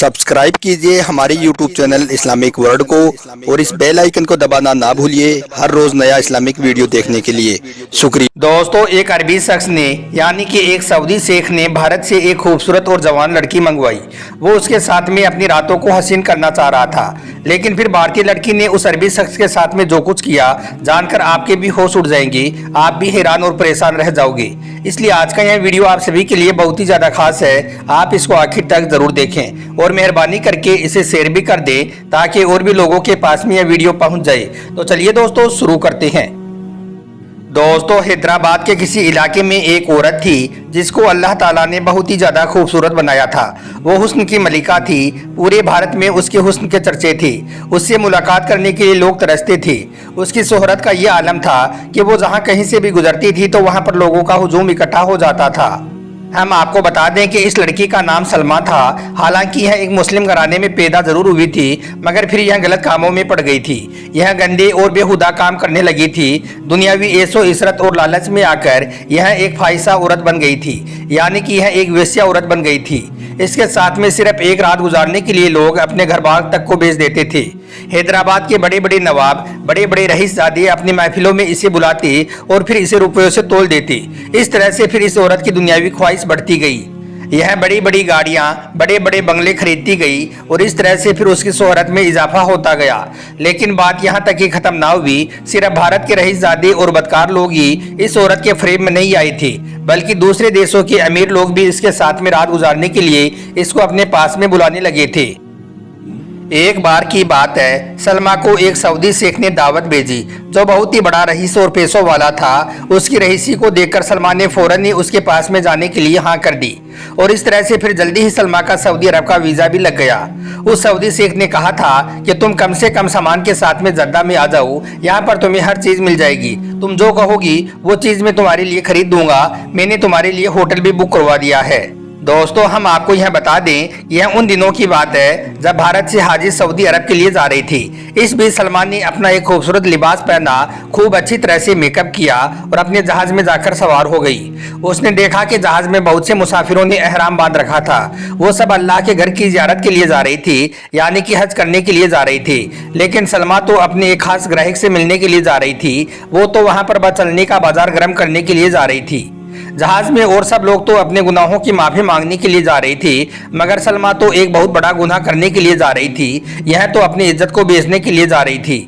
Subscribe कीजिए हमारे YouTube channel Islamic world को और इस बेल आइकन को दबाना ना भूलिए हर रोज नया इस्लामिक वीडियो देखने के लिए। शुक्रिया। दोस्तों, एक अरबी शख्स ने यानी कि एक सऊदी शेख ने भारत से एक खूबसूरत और जवान लड़की मंगवाई। वो उसके साथ में अपनी रातों को हसीन करना चाह रहा था, लेकिन फिर भारतीय लड़की ने उस अरबी शख्स के साथ में जो कुछ किया जानकर आपके भी होश उड़ जाएंगे, आप भी हैरान और परेशान रह जाओगे। इसलिए आज का यह वीडियो आप सभी के लिए बहुत ही ज्यादा खास है, आप इसको आखिर तक जरूर देखें और मेहरबानी करके इसे शेयर भी कर दें ताकि और भी लोगों के पास में यह वीडियो पहुंच जाए। तो चलिए दोस्तों शुरू करते हैं। दोस्तों, हैदराबाद के किसी इलाके में एक औरत थी जिसको अल्लाह ताला ने बहुत ही ज़्यादा खूबसूरत बनाया था। वो हुस्न की मलिका थी, पूरे भारत में उसके हुस्न के चर्चे थे। उससे मुलाकात करने के लिए लोग तरसते थे। उसकी शोहरत का ये आलम था कि वो जहाँ कहीं से भी गुजरती थी तो वहाँ पर लोगों का हुजूम इकट्ठा हो जाता था। हम आपको बता दें कि इस लड़की का नाम सलमा था। हालांकि यह एक मुस्लिम घराने में पैदा जरूर हुई थी, मगर फिर यह गलत कामों में पड़ गई थी। यह गंदे और बेहुदा काम करने लगी थी। दुनियावी ऐशो इशरत और लालच में आकर यह एक फाहिशा औरत बन गई थी, यानी कि यह एक वेश्या औरत बन गई थी। इसके साथ में सिर्फ एक रात गुजारने के लिए लोग अपने घर बार तक को भेज देते थे। हैदराबाद के बड़े बड़े नवाब, बड़े बड़े रईसजादे अपनी महफिलों में इसे बुलाते और फिर इसे रुपयों से तोल देते। इस तरह से फिर इस औरत की दुनियावी ख्वाहिश बढ़ती गई। यह बड़ी बड़ी गाड़ियां, बड़े बड़े बंगले खरीदती गई और इस तरह से फिर उसकी शोहरत में इजाफा होता गया। लेकिन बात यहाँ तक ही खत्म ना हुई। सिर्फ भारत के रईसजादे और बदकार लोग ही इस औरत के फ्रेम में नहीं आए थे, बल्कि दूसरे देशों के अमीर लोग भी इसके साथ में रात गुजारने के लिए इसको अपने पास में बुलाने लगे थे। एक बार की बात है, सलमा को एक सऊदी शेख ने दावत भेजी जो बहुत ही बड़ा रईस और पैसों वाला था। उसकी रईसी को देखकर सलमा ने फौरन ही उसके पास में जाने के लिए हाँ कर दी और इस तरह से फिर जल्दी ही सलमा का सऊदी अरब का वीजा भी लग गया। उस सऊदी शेख ने कहा था कि तुम कम से कम सामान के साथ में जद्दा में आ जाओ, यहाँ पर तुम्हें हर चीज मिल जाएगी। तुम जो कहोगी वो चीज मैं तुम्हारे लिए खरीद दूंगा। मैंने तुम्हारे लिए होटल भी बुक करवा दिया है। दोस्तों, हम आपको यह बता दें, यह उन दिनों की बात है जब भारत से हाजी सऊदी अरब के लिए जा रही थी। इस बीच सलमान ने अपना एक खूबसूरत लिबास पहना, खूब अच्छी तरह से मेकअप किया और अपने जहाज में जाकर सवार हो गई। उसने देखा कि जहाज में बहुत से मुसाफिरों ने एहराम बांध रखा था। वो सब अल्लाह के घर की जियारत के लिए जा रही थी, यानी कि हज करने के लिए जा रही थी। लेकिन सलमा तो अपने एक खास ग्राहक से मिलने के लिए जा रही थी। वो तो वहां पर बचलने का बाजार गर्म करने के लिए जा रही थी। जहाज में और सब लोग तो अपने गुनाहों की माफी मांगने के लिए जा रही थी, मगर सलमा तो एक बहुत बड़ा गुनाह करने के लिए जा रही थी। यह तो अपनी इज्जत को बेचने के लिए जा रही थी।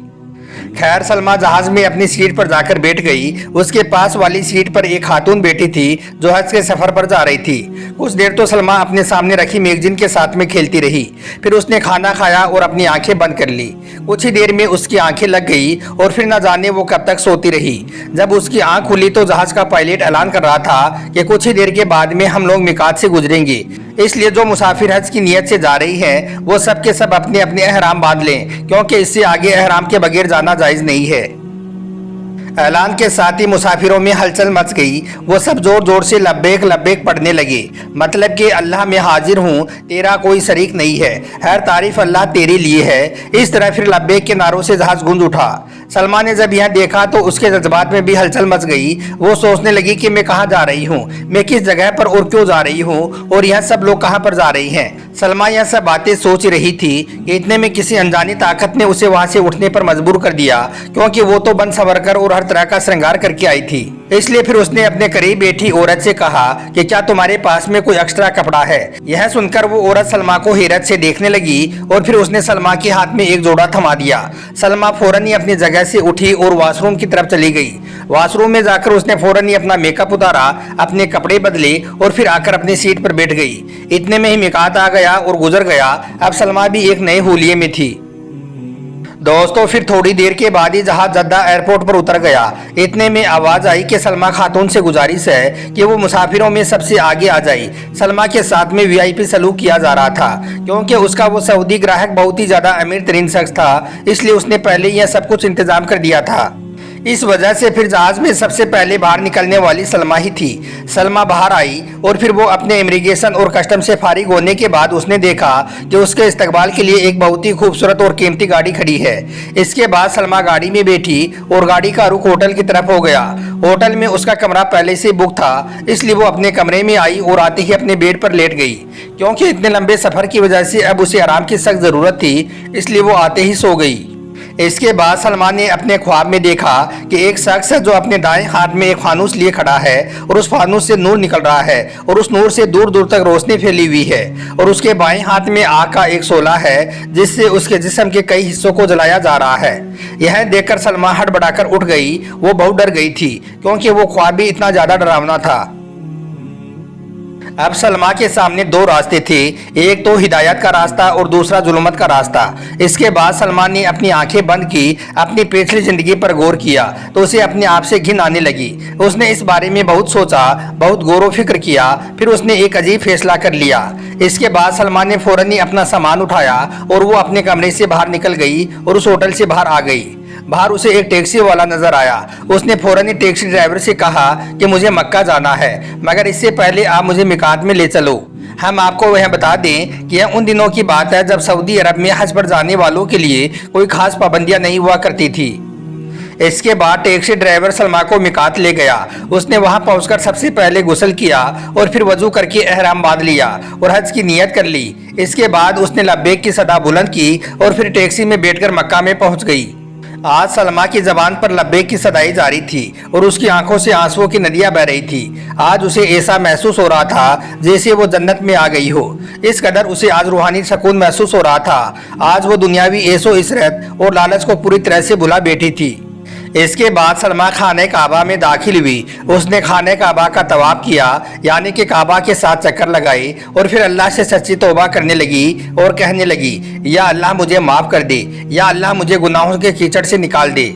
खैर, सलमा जहाज में अपनी सीट पर जाकर बैठ गई। उसके पास वाली सीट पर एक खातून बैठी थी जो हज के सफर पर जा रही थी। कुछ देर तो सलमा अपने सामने रखी मैगजीन के साथ में खेलती रही। फिर उसने खाना खाया और अपनी आंखें बंद कर ली। कुछ ही देर में उसकी आंखें लग गई और फिर न जाने वो कब तक सोती रही। जब उसकी आंख खुली तो जहाज का पायलट ऐलान कर रहा था कि कुछ ही देर के बाद में हम लोग मिकात से गुजरेंगे, इसलिए जो मुसाफिर हज की नियत से जा रही हैं वो सब के सब अपने अपने एहराम बांध लें, क्योंकि इससे आगे एहराम के बगैर जाना जायज नहीं है। ऐलान के साथ ही मुसाफिरों में हलचल मच गई। वो सब जोर जोर से लब्बैक लब्बैक पढ़ने लगे, मतलब कि अल्लाह मैं हाजिर हूँ, तेरा कोई शरीक नहीं है, हर तारीफ अल्लाह तेरे लिए है। इस तरह फिर लब्बैक के नारों से जहाज गूंज उठा। सलमा ने जब यह देखा तो उसके जज्बात में भी हलचल मच गई। वो सोचने लगी कि मैं कहाँ जा रही हूँ, मैं किस जगह पर और क्यों जा रही हूँ, और यह सब लोग कहाँ पर जा रही हैं। सलमा यह सब बातें सोच रही थी कि इतने में किसी अनजानी ताकत ने उसे वहां से उठने पर मजबूर कर दिया, क्योंकि वो तो बन सवर कर और हर तरह का श्रृंगार करके आई थी। इसलिए फिर उसने अपने करीब बैठी औरत से कहा कि क्या तुम्हारे पास में कोई एक्स्ट्रा कपड़ा है। यह सुनकर वो औरत सलमा को हैरत से देखने लगी और फिर उसने सलमा के हाथ में एक जोड़ा थमा दिया। सलमा फौरन ही अपनी जगह से उठी और वॉशरूम की तरफ चली गई। वॉशरूम में जाकर उसने फौरन ही अपना मेकअप उतारा, अपने कपड़े बदले और फिर आकर अपनी सीट पर बैठ गई। इतने में ही मिकात आ गया और गुजर गया। अब सलमा भी एक नए हुलिये में थी। दोस्तों, फिर थोड़ी देर के बाद ही जहाज जद्दा एयरपोर्ट पर उतर गया। इतने में आवाज आई कि सलमा खातून से गुजारिश है कि वो मुसाफिरों में सबसे आगे आ जाए। सलमा के साथ में वीआईपी सलूक किया जा रहा था, क्योंकि उसका वो सऊदी ग्राहक बहुत ही ज्यादा अमीर तरीन शख्स था, इसलिए उसने पहले यह सब कुछ इंतजाम कर दिया था। इस वजह से फिर जहाज में सबसे पहले बाहर निकलने वाली सलमा ही थी। सलमा बाहर आई और फिर वो अपने इमिग्रेशन और कस्टम से फारिग होने के बाद उसने देखा कि उसके इस्तकबाल के लिए एक बहुत ही खूबसूरत और कीमती गाड़ी खड़ी है। इसके बाद सलमा गाड़ी में बैठी और गाड़ी का रुख होटल की तरफ हो गया। होटल में उसका कमरा पहले से बुक था, इसलिए वो अपने कमरे में आई और आते ही अपने बेड पर लेट गई। क्योंकि इतने लंबे सफर की वजह से अब उसे आराम की सख्त जरूरत थी, इसलिए वो आते ही सो गई। इसके बाद सलमा ने अपने ख्वाब में देखा कि एक शख्स है जो अपने दाएं हाथ में एक फानूस लिए खड़ा है और उस फानूस से नूर निकल रहा है और उस नूर से दूर दूर तक रोशनी फैली हुई है और उसके बाएं हाथ में आग का एक शोला है जिससे उसके जिस्म के कई हिस्सों को जलाया जा रहा है। यह देखकर सलमा हड़बड़ाकर उठ गई। वो बहुत डर गई थी क्योंकि वो ख्वाब भी इतना ज्यादा डरावना था। अब सलमा के सामने दो रास्ते थे, एक तो हिदायत का रास्ता और दूसरा जुल्मत का रास्ता। इसके बाद सलमा ने अपनी आंखें बंद की, अपनी पिछली जिंदगी पर गौर किया तो उसे अपने आप से घिन आने लगी। उसने इस बारे में बहुत सोचा, बहुत गौर व फिक्र किया, फिर उसने एक अजीब फैसला कर लिया। इसके बाद सलमा ने फौरन ही अपना सामान उठाया और वो अपने कमरे से बाहर निकल गई और उस होटल से बाहर आ गई। बाहर उसे एक टैक्सी वाला नजर आया। उसने फौरन ही टैक्सी ड्राइवर से कहा कि मुझे मक्का जाना है, मगर इससे पहले आप मुझे मिकात में ले चलो। हम आपको वह बता दें कि यह उन दिनों की बात है जब सऊदी अरब में हज पर जाने वालों के लिए कोई खास पाबंदियां नहीं हुआ करती थी। इसके बाद टैक्सी ड्राइवर सलमा को मिकात ले गया। उसने वहां पहुंचकर सबसे पहले गुस्ल किया और फिर वजू करके एहराम बांध लिया और हज की नियत कर ली। इसके बाद उसने लब्बैक की सदा बुलंद की और फिर टैक्सी में बैठकर मक्का में पहुंच गई। आज सलमा की जबान पर लब्बैक की सदाई जारी थी और उसकी आंखों से आंसुओं की नदियां बह रही थी। आज उसे ऐसा महसूस हो रहा था जैसे वो जन्नत में आ गई हो। इस कदर उसे आज रूहानी सुकून महसूस हो रहा था। आज वो दुनियावी ऐशो इशरत और लालच को पूरी तरह से भुला बैठी थी। इसके बाद सलमा खाने काबा में दाखिल हुई। उसने खाने काबा का तवाफ किया, यानी कि काबा के साथ चक्कर लगाए और फिर अल्लाह से सच्ची तौबा करने लगी और कहने लगी, या अल्लाह मुझे माफ़ कर दे, या अल्लाह मुझे गुनाहों के कीचड़ से निकाल दे।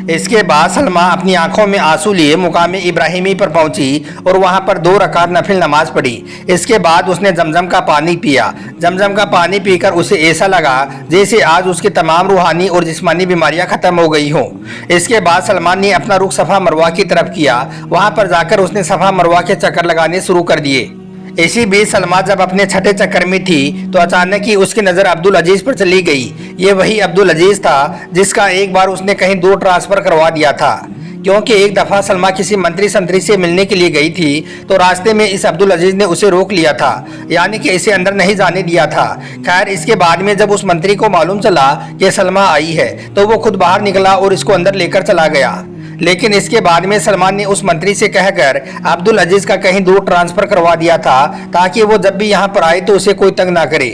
इसके बाद सलमा अपनी आंखों में आंसू लिए मुकाम इब्राहिमी पर पहुंची और वहां पर 2 रकात नफिल नमाज पढ़ी। इसके बाद उसने जमजम का पानी पिया। जमजम का पानी पीकर उसे ऐसा लगा जैसे आज उसकी तमाम रूहानी और जिस्मानी बीमारियां खत्म हो गई हों। इसके बाद सलमान ने अपना रुख सफ़ा मरवा की तरफ किया। वहां पर जाकर उसने सफ़ा मरवा के चक्कर लगाने शुरू कर दिए। इसी बीच सलमा जब अपने छठे चक्कर में थी तो अचानक ही उसकी नज़र अब्दुल अजीज पर चली गई। ये वही अब्दुल अजीज था जिसका एक बार उसने कहीं दूर ट्रांसफ़र करवा दिया था। क्योंकि एक दफ़ा सलमा किसी मंत्री संतरी से मिलने के लिए गई थी तो रास्ते में इस अब्दुल अजीज ने उसे रोक लिया था, यानी कि इसे अंदर नहीं जाने दिया था। खैर, इसके बाद में जब उस मंत्री को मालूम चला कि सलमा आई है तो वो खुद बाहर निकला और इसको अंदर लेकर चला गया। लेकिन इसके बाद में सलमान ने उस मंत्री से कहकर अब्दुल अजीज का कहीं दूर ट्रांसफर करवा दिया था ताकि वो जब भी यहाँ पर आए तो उसे कोई तंग ना करे।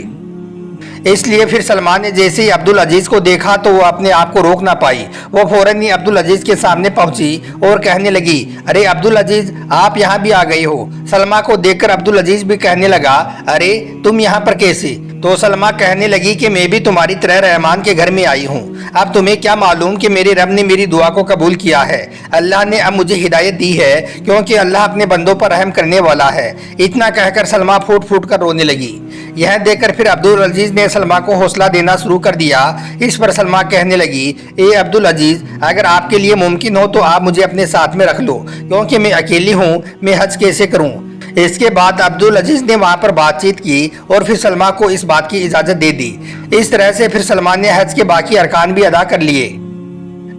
इसलिए फिर सलमान ने जैसे ही अब्दुल अजीज को देखा तो वो अपने आप को रोक ना पाई। वो फौरन ही अब्दुल अजीज के सामने पहुंची और कहने लगी, अरे अब्दुल अजीज, आप यहाँ भी आ गए हो। सलमा को देखकर अब्दुल अजीज भी कहने लगा, अरे तुम यहाँ पर कैसे? तो सलमा कहने लगी कि मैं भी तुम्हारी तरह रहमान के घर में आई हूँ। अब तुम्हें क्या मालूम कि मेरे रब ने मेरी दुआ को कबूल किया है। अल्लाह ने अब मुझे हिदायत दी है क्योंकि अल्लाह अपने बंदों पर रहम करने वाला है। इतना कहकर सलमा फूट फूट कर रोने लगी। यह देखकर फिर अब्दुल अजीज ने सलमा को हौसला देना शुरू कर दिया। इस पर सलमा कहने लगी, ए अब्दुल अजीज, अगर आपके लिए मुमकिन हो तो आप मुझे अपने साथ में रख लो क्योंकि मैं अकेली हूँ, मैं हज कैसे करूँ। इसके बाद अब्दुल अजीज ने वहां पर बातचीत की और फिर सलमा को इस बात की इजाजत दे दी। इस तरह से फिर सलमान ने हज के बाकी अरकान भी अदा कर लिए।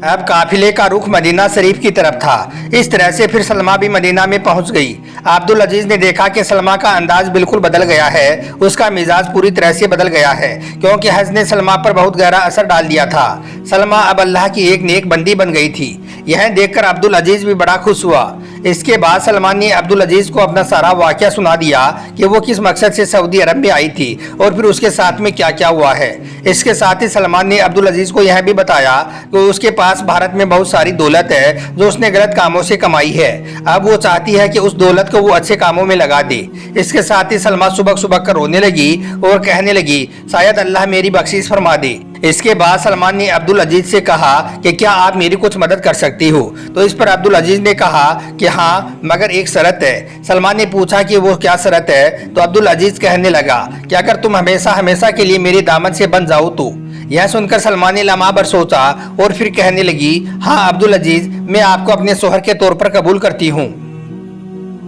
अब काफिले का रुख मदीना शरीफ की तरफ था। इस तरह से फिर सलमा भी मदीना में पहुंच गई। अब्दुल अजीज ने देखा कि सलमा का अंदाज बिल्कुल बदल गया है, उसका मिजाज पूरी तरह से बदल गया है क्योंकि हज ने सलमा पर बहुत गहरा असर डाल दिया था। सलमा अब अल्लाह की एक नेक बंदी बन गई थी। यह देखकर अब्दुल अजीज भी बड़ा खुश हुआ। इसके बाद सलमान ने अब्दुल अजीज को अपना सारा वाकया सुना दिया कि वो किस मकसद से सऊदी अरब में आई थी और फिर उसके साथ में क्या क्या हुआ है। इसके साथ ही सलमान ने अब्दुल अजीज को यह भी बताया कि उसके पास भारत में बहुत सारी दौलत है जो उसने गलत कामों से कमाई है। अब वो चाहती है कि उस दौलत को वो अच्छे कामों में लगा दे। इसके साथ ही सलमा सुबह सुबह कर रोने लगी और कहने लगी, शायद अल्लाह मेरी बख्शीश फरमा दे। इसके बाद सलमान ने अब्दुल अजीज से कहा कि क्या आप मेरी कुछ मदद कर सकती हो। तो इस पर अब्दुल अजीज ने कहा कि हाँ, मगर एक शर्त है। सलमान ने पूछा कि वो क्या शर्त है। तो अब्दुल अजीज कहने लगा कि अगर तुम हमेशा हमेशा के लिए मेरी दामन से बन जाओ तो, यह सुनकर सलमा ने लम्हा भर सोचा और फिर कहने लगी, हाँ अब्दुल अजीज, मैं आपको अपने शोहर के तौर पर कबूल करती हूँ।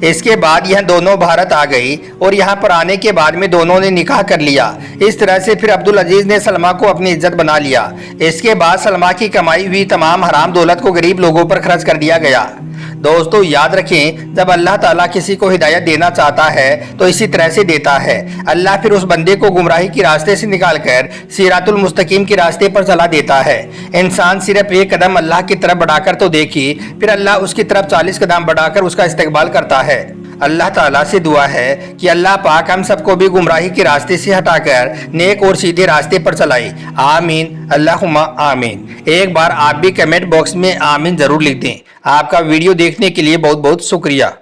इसके बाद यह दोनों भारत आ गई और यहाँ पर आने के बाद में दोनों ने निकाह कर लिया। इस तरह से फिर अब्दुल अजीज ने सलमा को अपनी इज्जत बना लिया। इसके बाद सलमा की कमाई हुई तमाम हराम दौलत को गरीब लोगों पर खर्च कर दिया गया। दोस्तों याद रखें, जब अल्लाह ताला किसी को हिदायत देना चाहता है तो इसी तरह से देता है। अल्लाह फिर उस बंदे को गुमराही के रास्ते से निकालकर सिरातुल मुस्तकीम के रास्ते पर चला देता है। इंसान सिर्फ एक कदम अल्लाह की तरफ बढ़ाकर तो देखी, फिर अल्लाह उसकी तरफ 40 कदम बढ़ाकर उसका इस्तकबाल करता है। अल्लाह ताला से दुआ है कि अल्लाह पाक हम सबको भी गुमराही के रास्ते से हटाकर नेक और सीधे रास्ते पर चलाए। आमीन, अल्लाहुम्मा आमीन। एक बार आप भी कमेंट बॉक्स में आमीन जरूर लिख दें। आपका वीडियो देखने के लिए बहुत बहुत शुक्रिया।